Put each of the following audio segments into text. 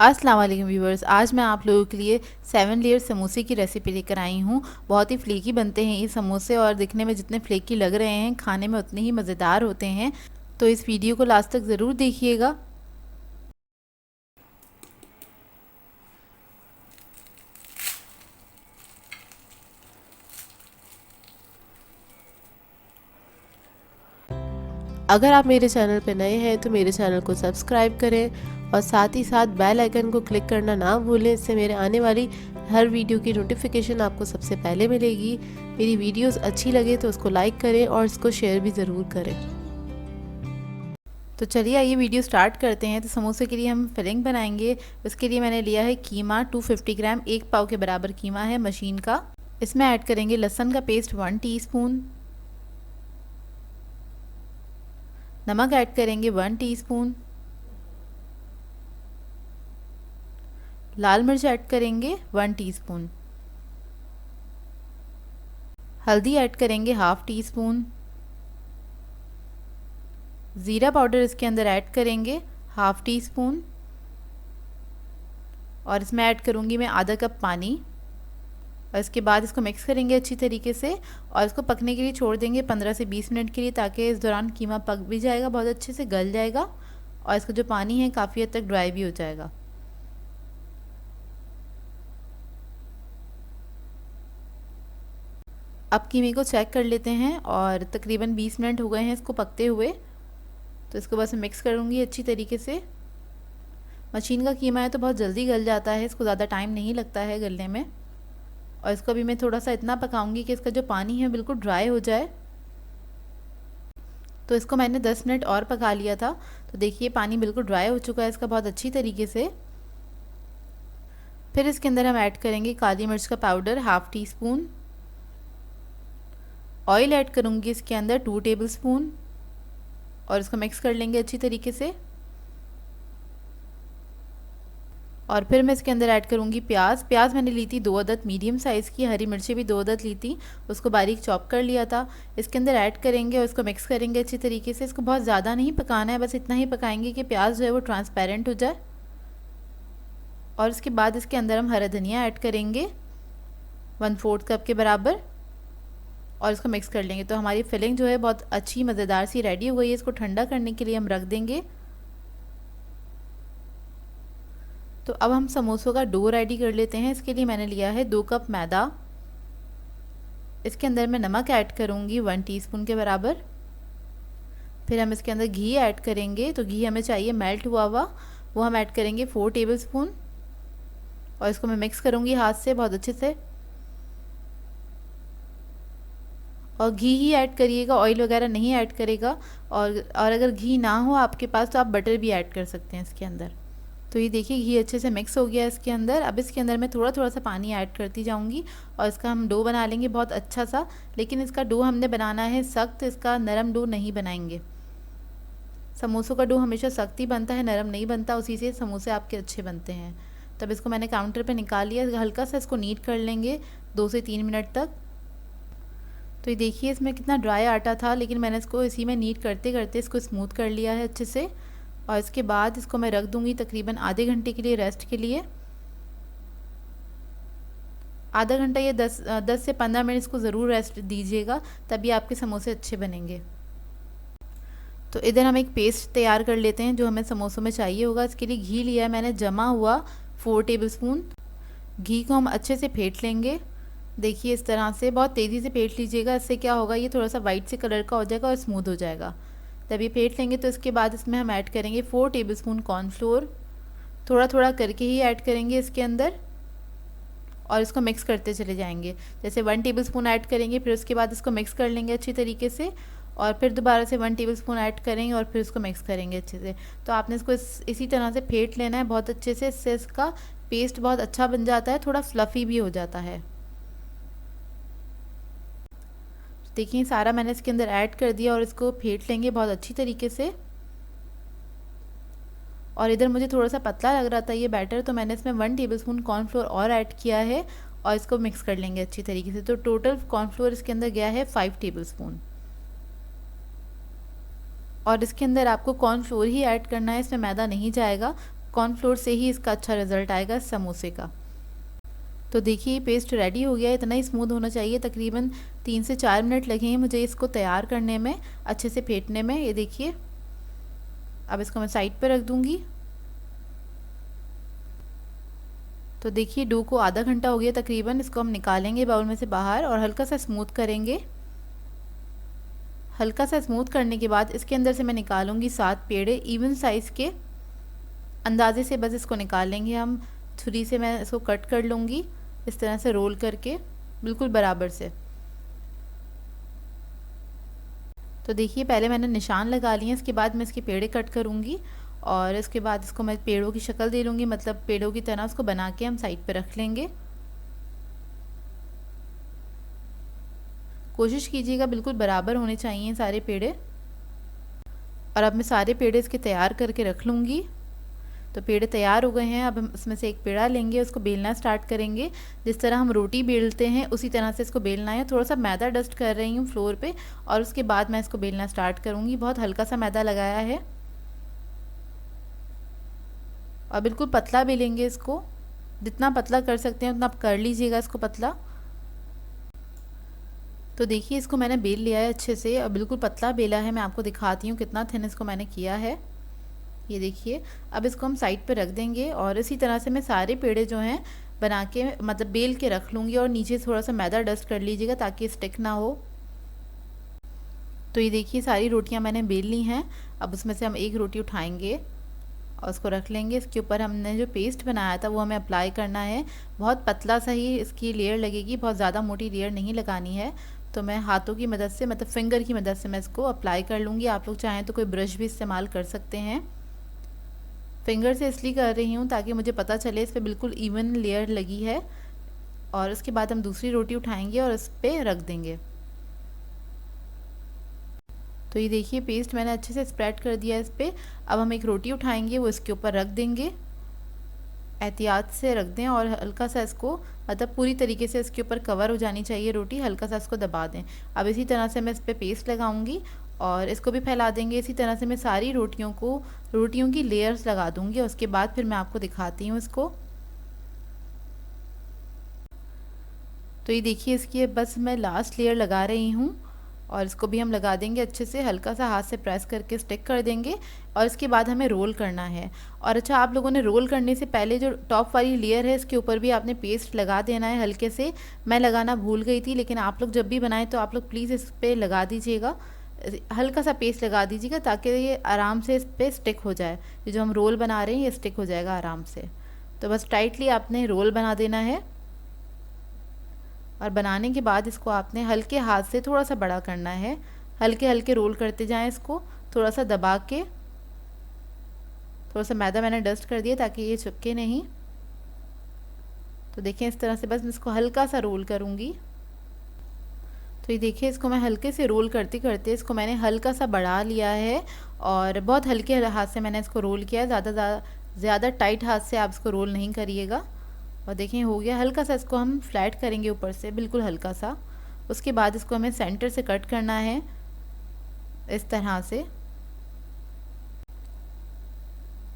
अस्सलाम वालेकुम व्यूवर्स। आज मैं आप लोगों के लिए 7 लेयर समोसे की रेसिपी लेकर आई हूँ। बहुत ही फ्लेकी बनते हैं ये समोसे और दिखने में जितने फ्लेकी लग रहे हैं खाने में उतने ही मज़ेदार होते हैं। तो इस वीडियो को लास्ट तक ज़रूर देखिएगा। अगर आप मेरे चैनल पर नए हैं तो मेरे चैनल को सब्सक्राइब करें और साथ ही साथ बेल आइकन को क्लिक करना ना भूलें। इससे मेरे आने वाली हर वीडियो की नोटिफिकेशन आपको सबसे पहले मिलेगी। मेरी वीडियोस अच्छी लगे तो उसको लाइक करें और इसको शेयर भी ज़रूर करें। तो चलिए आइए वीडियो स्टार्ट करते हैं। तो समोसे के लिए हम फिलिंग बनाएंगे। उसके लिए मैंने लिया है कीमा 250 ग्राम, 1 पाव के बराबर कीमा है मशीन का। इसमें ऐड करेंगे लहसुन का पेस्ट 1 टीस्पून, नमक ऐड करेंगे 1 टीस्पून, लाल मिर्च ऐड करेंगे 1 टीस्पून, हल्दी ऐड करेंगे हाफ टी स्पून, ज़ीरा पाउडर इसके अंदर ऐड करेंगे हाफ टी स्पून और इसमें ऐड करूँगी मैं आधा कप पानी। और इसके बाद इसको मिक्स करेंगे अच्छी तरीके से और इसको पकने के लिए छोड़ देंगे 15 से 20 मिनट के लिए, ताकि इस दौरान कीमा पक भी जाएगा, बहुत अच्छे से गल जाएगा और इसका जो पानी है काफ़ी हद तक ड्राई भी हो जाएगा। अब कीमे को चेक कर लेते हैं और तकरीबन 20 मिनट हो गए हैं इसको पकते हुए। तो इसको बस मिक्स करूँगी अच्छी तरीके से। मशीन का कीमा है तो बहुत जल्दी गल जाता है, इसको ज़्यादा टाइम नहीं लगता है गलने में। और इसको अभी मैं थोड़ा सा इतना पकाऊंगी कि इसका जो पानी है बिल्कुल ड्राई हो जाए। तो इसको मैंने 10 मिनट और पका लिया था। तो देखिए पानी बिल्कुल ड्राई हो चुका है इसका बहुत अच्छी तरीके से। फिर इसके अंदर हम ऐड करेंगे काली मिर्च का powder half tea spoon, oil add करूँगी इसके अंदर 2 टेबल स्पून और इसको मिक्स कर लेंगे अच्छी तरीके से। और फिर मैं इसके अंदर ऐड करूँगी प्याज मैंने ली थी 2 अदद मीडियम साइज़ की, हरी मिर्ची भी 2 अदद ली थी, उसको बारीक चॉप कर लिया था। इसके अंदर ऐड करेंगे और इसको मिक्स करेंगे अच्छी तरीके से। इसको बहुत ज़्यादा नहीं पकाना है, बस इतना ही पकाएंगे कि प्याज जो है वो ट्रांसपेरेंट हो जाए। और इसके बाद इसके अंदर हम हरा धनिया ऐड करेंगे 1/4 कप के बराबर और इसको मिक्स कर लेंगे। तो हमारी फिलिंग जो है बहुत अच्छी मज़ेदार सी रेडी हो गई है। इसको ठंडा करने के लिए हम रख देंगे। तो अब हम समोसों का डो रेडी कर लेते हैं। इसके लिए मैंने लिया है 2 कप मैदा। इसके अंदर मैं नमक ऐड करूँगी 1 टीस्पून के बराबर। फिर हम इसके अंदर घी ऐड करेंगे। तो घी हमें चाहिए मेल्ट हुआ हुआ, वो हम ऐड करेंगे 4 टेबल स्पून और इसको मैं मिक्स करूँगी हाथ से बहुत अच्छे से। और घी ही ऐड करिएगा, ऑयल वगैरह नहीं ऐड करेगा। और अगर घी ना हो आपके पास तो आप बटर भी ऐड कर सकते हैं इसके अंदर। तो ये देखिए घी अच्छे से मिक्स हो गया इसके अंदर। अब इसके अंदर मैं थोड़ा थोड़ा सा पानी ऐड करती जाऊंगी और इसका हम डो बना लेंगे बहुत अच्छा सा। लेकिन इसका डो हमने बनाना है सख्त, इसका नरम डो नहीं बनाएंगे। समोसों का डो हमेशा सख्त ही बनता है, नरम नहीं बनता, उसी से समोसे आपके अच्छे बनते हैं। तब इसको मैंने काउंटर पर निकाल लिया, हल्का सा इसको नीट कर लेंगे 2 से 3 मिनट तक। तो ये देखिए इसमें कितना ड्राई आटा था, लेकिन मैंने इसको इसी में नीट करते करते इसको स्मूथ कर लिया है अच्छे से। और इसके बाद इसको मैं रख दूँगी तकरीबन आधे घंटे के लिए रेस्ट के लिए। आधा घंटा या 10 से 15 मिनट इसको ज़रूर रेस्ट दीजिएगा, तभी आपके समोसे अच्छे बनेंगे। तो इधर हम एक पेस्ट तैयार कर लेते हैं जो हमें समोसों में चाहिए होगा। इसके लिए घी लिया है मैंने जमा हुआ 4 टेबल स्पून। घी को हम अच्छे से फेंट लेंगे। देखिए इस तरह से बहुत तेज़ी से फेंट लीजिएगा, इससे क्या होगा ये थोड़ा सा वाइट से कलर का हो जाएगा और स्मूथ हो जाएगा। तब ये फेंट लेंगे। तो इसके बाद इसमें हम ऐड करेंगे 4 टेबल स्पून कॉर्नफ्लोर, थोड़ा थोड़ा करके ही ऐड करेंगे इसके अंदर और इसको मिक्स करते चले जाएंगे। जैसे 1 टेबल स्पून ऐड करेंगे, फिर उसके बाद इसको मिक्स कर लेंगे अच्छी तरीके से और फिर दोबारा से 1 टेबल स्पून ऐड करेंगे और फिर इसको मिक्स करेंगे अच्छे से। तो आपने इसको इसी तरह से फेंट लेना है बहुत अच्छे से, इससे इसका पेस्ट बहुत अच्छा बन जाता है, थोड़ा फ्लफ़ी भी हो जाता है। देखिए सारा मैंने इसके अंदर ऐड कर दिया और इसको फेंट लेंगे बहुत अच्छी तरीके से। और इधर मुझे थोड़ा सा पतला लग रहा था ये बैटर, तो मैंने इसमें 1 टेबलस्पून कॉर्नफ्लोर और ऐड किया है और इसको मिक्स कर लेंगे अच्छी तरीके से। तो टोटल कॉर्नफ्लोर इसके अंदर गया है 5 टेबलस्पून। और इसके अंदर आपको कॉर्नफ्लोर ही ऐड करना है, इसमें मैदा नहीं जाएगा। कॉर्नफ्लोर से ही इसका अच्छा रिज़ल्ट आएगा समोसे का। तो देखिए पेस्ट रेडी हो गया है, इतना ही स्मूथ होना चाहिए। तकरीबन 3 से 4 मिनट लगे हैं मुझे इसको तैयार करने में, अच्छे से फेंटने में। ये देखिए, अब इसको मैं साइड पे रख दूँगी। तो देखिए डो को आधा घंटा हो गया तकरीबन, इसको हम निकालेंगे बाउल में से बाहर और हल्का सा स्मूथ करेंगे। हल्का सा स्मूथ करने के बाद इसके अंदर से मैं निकालूंगी 7 पेड़े इवन साइज़ के अंदाजे से, बस इसको निकाल लेंगे हम। छुरी से मैं इसको कट कर लूँगी इस तरह से रोल करके, बिल्कुल बराबर से। तो देखिए पहले मैंने निशान लगा लिए, इसके बाद मैं इसके पेड़े कट करूँगी और इसके बाद इसको मैं पेड़ों की शक्ल दे लूँगी, मतलब पेड़ों की तरह उसको बना के हम साइड पे रख लेंगे। कोशिश कीजिएगा बिल्कुल बराबर होने चाहिए सारे पेड़े। और अब मैं सारे पेड़े इसके तैयार करके रख लूँगी। तो पेड़े तैयार हो गए हैं, अब हम इसमें से एक पेड़ा लेंगे, उसको बेलना स्टार्ट करेंगे। जिस तरह हम रोटी बेलते हैं उसी तरह से इसको बेलना है। थोड़ा सा मैदा डस्ट कर रही हूँ फ्लोर पे और उसके बाद मैं इसको बेलना स्टार्ट करूँगी। बहुत हल्का सा मैदा लगाया है और बिल्कुल पतला बेलेंगे इसको, जितना पतला कर सकते हैं उतना आप कर लीजिएगा इसको पतला। तो देखिए इसको मैंने बेल लिया है अच्छे से और बिल्कुल पतला बेला है। मैं आपको दिखाती हूँ कितना थिन इसको मैंने किया है। ये देखिए, अब इसको हम साइड पे रख देंगे और इसी तरह से मैं सारे पेड़े जो हैं बना के मतलब बेल के रख लूँगी और नीचे थोड़ा सा मैदा डस्ट कर लीजिएगा ताकि स्टिक ना हो। तो ये देखिए सारी रोटियां मैंने बेल ली हैं। अब उसमें से हम एक रोटी उठाएंगे और उसको रख लेंगे। इसके ऊपर हमने जो पेस्ट बनाया था वो हमें अप्लाई करना है। बहुत पतला सा ही इसकी लेयर लगेगी, बहुत ज़्यादा मोटी लेयर नहीं लगानी है। तो मैं हाथों की मदद से, मतलब फिंगर की मदद से मैं इसको अप्लाई कर लूँगी। आप लोग चाहें तो कोई ब्रश भी इस्तेमाल कर सकते हैं। फिंगर से इसलिए कर रही हूँ ताकि मुझे पता चले इस पर बिल्कुल इवन लेयर लगी है। और उसके बाद हम दूसरी रोटी उठाएंगे और इस पर रख देंगे। तो ये देखिए पेस्ट मैंने अच्छे से स्प्रेड कर दिया इस पर। अब हम एक रोटी उठाएंगे, वो इसके ऊपर रख देंगे। एहतियात से रख दें और हल्का सा इसको, मतलब पूरी तरीके से इसके ऊपर कवर हो जानी चाहिए रोटी, हल्का सा इसको दबा दें। अब इसी तरह से मैं इस पर पेस्ट लगाऊंगी और इसको भी फैला देंगे। इसी तरह से मैं सारी रोटियों की लेयर्स लगा दूंगी और उसके बाद फिर मैं आपको दिखाती हूँ इसको। तो ये देखिए इसकी बस मैं लास्ट लेयर लगा रही हूँ और इसको भी हम लगा देंगे अच्छे से, हल्का सा हाथ से प्रेस करके स्टिक कर देंगे और इसके बाद हमें रोल करना है। और अच्छा, आप लोगों ने रोल करने से पहले जो टॉप वाली लेयर है इसके ऊपर भी आपने पेस्ट लगा देना है हल्के से। मैं लगाना भूल गई थी, लेकिन आप लोग जब भी बनाएं तो आप लोग प्लीज़ इस पर लगा दीजिएगा, हल्का सा पेस्ट लगा दीजिएगा ताकि ये आराम से इस पर स्टिक हो जाए। ये जो हम रोल बना रहे हैं ये स्टिक हो जाएगा आराम से। तो बस टाइटली आपने रोल बना देना है और बनाने के बाद इसको आपने हल्के हाथ से थोड़ा सा बड़ा करना है। हल्के हल्के रोल करते जाएं इसको, थोड़ा सा दबा के। थोड़ा सा मैदा मैंने डस्ट कर दिया ताकि ये चिपके नहीं। तो देखिए इस तरह से बस मैं इसको हल्का सा रोल करूँगी। तो ये देखिए इसको मैं हल्के से रोल करते करते इसको मैंने हल्का सा बढ़ा लिया है और बहुत हल्के हाथ से मैंने इसको रोल किया है। ज़्यादा टाइट हाथ से आप इसको रोल नहीं करिएगा। और देखिए हो गया। हल्का सा इसको हम फ्लैट करेंगे ऊपर से, बिल्कुल हल्का सा। उसके बाद इसको हमें सेंटर से कट करना है इस तरह से।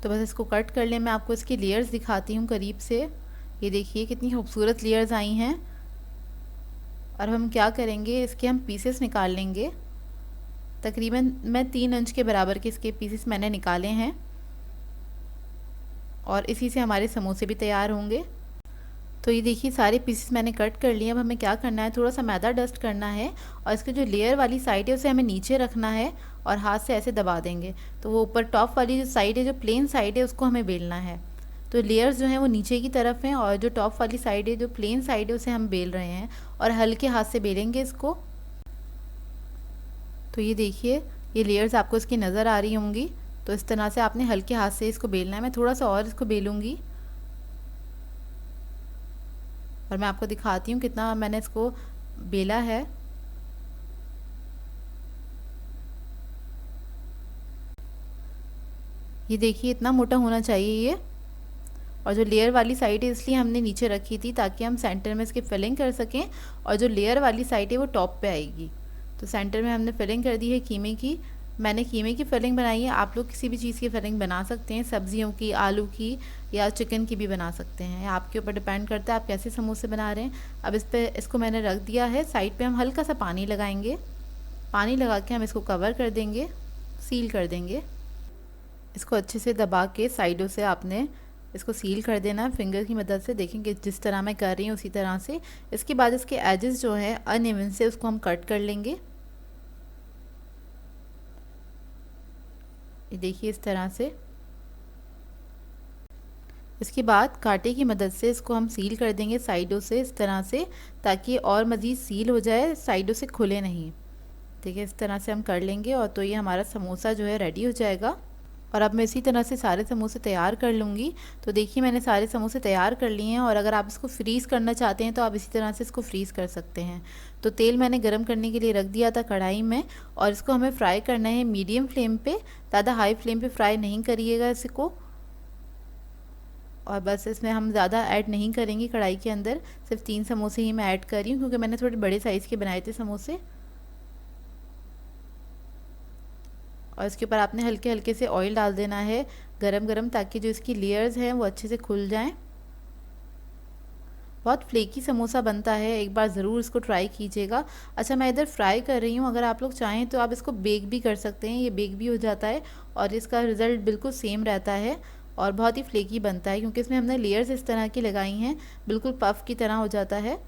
तो बस इसको कट कर ले। मैं आपको इसकी लेयर्स दिखाती हूँ करीब से। ये देखिए कितनी खूबसूरत लेयर्स आई हैं। और हम क्या करेंगे, इसके हम पीसेस निकाल लेंगे। तकरीबन मैं 3 इंच के बराबर के इसके पीसेस मैंने निकाले हैं और इसी से हमारे समोसे भी तैयार होंगे। तो ये देखिए सारे पीसेस मैंने कट कर लिए। अब हमें क्या करना है, थोड़ा सा मैदा डस्ट करना है और इसके जो लेयर वाली साइड है उसे हमें नीचे रखना है और हाथ से ऐसे दबा देंगे। तो वो ऊपर टॉप वाली जो साइड है, जो प्लेन साइड है, उसको हमें बेलना है। तो लेयर्स जो हैं वो नीचे की तरफ हैं और जो टॉप वाली साइड है, जो प्लेन साइड है, उसे हम बेल रहे हैं और हल्के हाथ से बेलेंगे इसको। तो ये देखिए ये लेयर्स आपको इसकी नज़र आ रही होंगी। तो इस तरह से आपने हल्के हाथ से इसको बेलना है। मैं थोड़ा सा और इसको बेलूँगी और मैं आपको दिखाती हूँ कितना मैंने इसको बेला है। ये देखिए इतना मोटा होना चाहिए ये। और जो लेयर वाली साइड है इसलिए हमने नीचे रखी थी ताकि हम सेंटर में इसकी फिलिंग कर सकें और जो लेयर वाली साइड है वो टॉप पे आएगी। तो सेंटर में हमने फिलिंग कर दी है कीमे की। मैंने कीमे की फिलिंग बनाई है, आप लोग किसी भी चीज़ की फिलिंग बना सकते हैं, सब्जियों की, आलू की या चिकन की भी बना सकते हैं, आपके ऊपर डिपेंड करता है आप कैसे समोसे बना रहे हैं। अब इसको मैंने रख दिया है साइड पे। हम हल्का सा पानी लगाएंगे, पानी लगा के हम इसको कवर कर देंगे, सील कर देंगे। इसको अच्छे से दबा के साइडों से आपने इसको सील कर देना है फिंगर की मदद से। देखेंगे जिस तरह मैं कर रही हूँ उसी तरह से। इसके बाद इसके एजेस जो है अनइवन से उसको हम कट कर लेंगे। ये देखिए इस तरह से। इसके बाद कांटे की मदद से इसको हम सील कर देंगे साइडों से इस तरह से, ताकि और मज़ीद सील हो जाए, साइडों से खुले नहीं। देखिए इस तरह से हम कर लेंगे और तो ये हमारा समोसा जो है रेडी हो जाएगा। और अब मैं इसी तरह से सारे समोसे तैयार कर लूँगी। तो देखिए मैंने सारे समोसे तैयार कर लिए हैं, और अगर आप इसको फ्रीज़ करना चाहते हैं तो आप इसी तरह से इसको फ्रीज़ कर सकते हैं। तो तेल मैंने गरम करने के लिए रख दिया था कढ़ाई में, और इसको हमें फ्राई करना है मीडियम फ्लेम पे, ज़्यादा हाई फ्लेम पे फ्राई नहीं करिएगा इसको। और बस इसमें हम ज़्यादा ऐड नहीं करेंगे कढ़ाई के अंदर, सिर्फ 3 समोसे ही मैं ऐड कर रही हूँ, क्योंकि मैंने थोड़े बड़े साइज़ के बनाए थे समोसे। और इसके ऊपर आपने हल्के हल्के से ऑयल डाल देना है गरम गरम, ताकि जो इसकी लेयर्स हैं वो अच्छे से खुल जाएं। बहुत फ्लेकी समोसा बनता है, एक बार ज़रूर इसको ट्राई कीजिएगा। अच्छा मैं इधर फ्राई कर रही हूँ, अगर आप लोग चाहें तो आप इसको बेक भी कर सकते हैं, ये बेक भी हो जाता है और इसका रिज़ल्ट बिल्कुल सेम रहता है और बहुत ही फ्लेकी बनता है, क्योंकि इसमें हमने लेयर्स इस तरह की लगाई हैं, बिल्कुल पफ की तरह हो जाता है।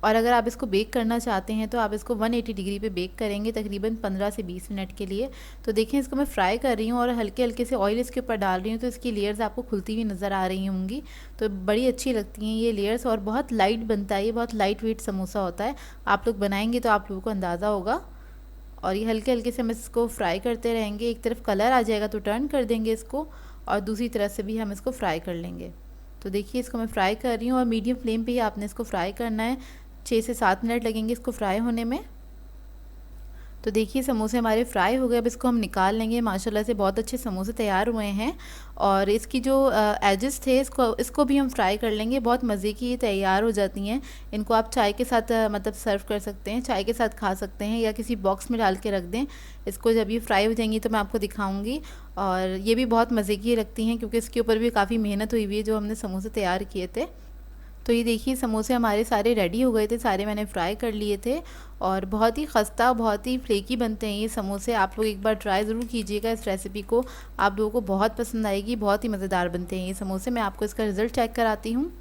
और अगर आप इसको बेक करना चाहते हैं तो आप इसको 180 डिग्री पे बेक करेंगे तकरीबन 15 से 20 मिनट के लिए। तो देखें इसको मैं फ्राई कर रही हूँ और हल्के हल्के से ऑयल इसके ऊपर डाल रही हूँ, तो इसकी लेयर्स आपको खुलती हुई नज़र आ रही होंगी। तो बड़ी अच्छी लगती हैं ये लेयर्स, और बहुत लाइट बनता है, ये बहुत लाइट वेट समोसा होता है। आप लोग बनाएंगे तो आप लोगों को अंदाज़ा होगा। और ये हल्के हल्के से हम इसको फ्राई करते रहेंगे, एक तरफ कलर आ जाएगा तो टर्न कर देंगे इसको, और दूसरी तरफ से भी हम इसको फ्राई कर लेंगे। तो देखिए इसको मैं फ्राई कर रही हूँ, और मीडियम फ्लेम पे ही आपने इसको फ्राई करना है, 6 से 7 मिनट लगेंगे इसको फ्राई होने में। तो देखिए समोसे हमारे फ्राई हो गए, अब इसको हम निकाल लेंगे। माशाल्लाह से बहुत अच्छे समोसे तैयार हुए हैं। और इसकी जो एजेस थे इसको भी हम फ्राई कर लेंगे, बहुत मज़े की ये तैयार हो जाती हैं। इनको आप चाय के साथ मतलब सर्व कर सकते हैं, चाय के साथ खा सकते हैं, या किसी बॉक्स में डाल के रख दें इसको। जब ये फ्राई हो जाएंगी तो मैं आपको दिखाऊँगी। और ये भी बहुत मज़े की लगती हैं, क्योंकि इसके ऊपर भी काफ़ी मेहनत हुई हुई है जो हमने समोसे तैयार किए थे। तो ये देखिए समोसे हमारे सारे रेडी हो गए थे, सारे मैंने फ्राई कर लिए थे, और बहुत ही खस्ता, बहुत ही फ्लेकी बनते हैं ये समोसे। आप लोग एक बार ट्राई ज़रूर कीजिएगा इस रेसिपी को, आप लोगों को बहुत पसंद आएगी। बहुत ही मज़ेदार बनते हैं ये समोसे। मैं आपको इसका रिज़ल्ट चेक कराती हूँ।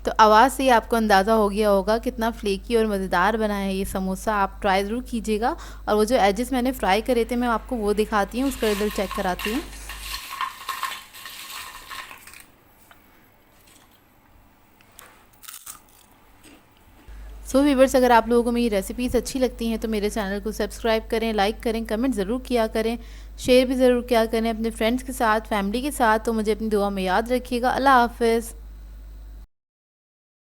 तो आवाज़ से ही आपको अंदाज़ा हो गया होगा कितना फ्लेकी और मज़ेदार बना है ये समोसा। आप ट्राई ज़रूर कीजिएगा। और वो जो एजेस मैंने फ्राई करे थे मैं आपको वो दिखाती हूँ, उसका रिज़ल्ट चेक कराती हूँ। सो व्यूअर्स, अगर आप लोगों को मेरी रेसिपीज़ अच्छी लगती हैं तो मेरे चैनल को सब्सक्राइब करें, लाइक करें, कमेंट ज़रूर किया करें, शेयर भी ज़रूर किया करें अपने फ्रेंड्स के साथ, फैमिली के साथ। तो मुझे अपनी दुआ में याद रखिएगा। अल्लाह हाफ़िज़।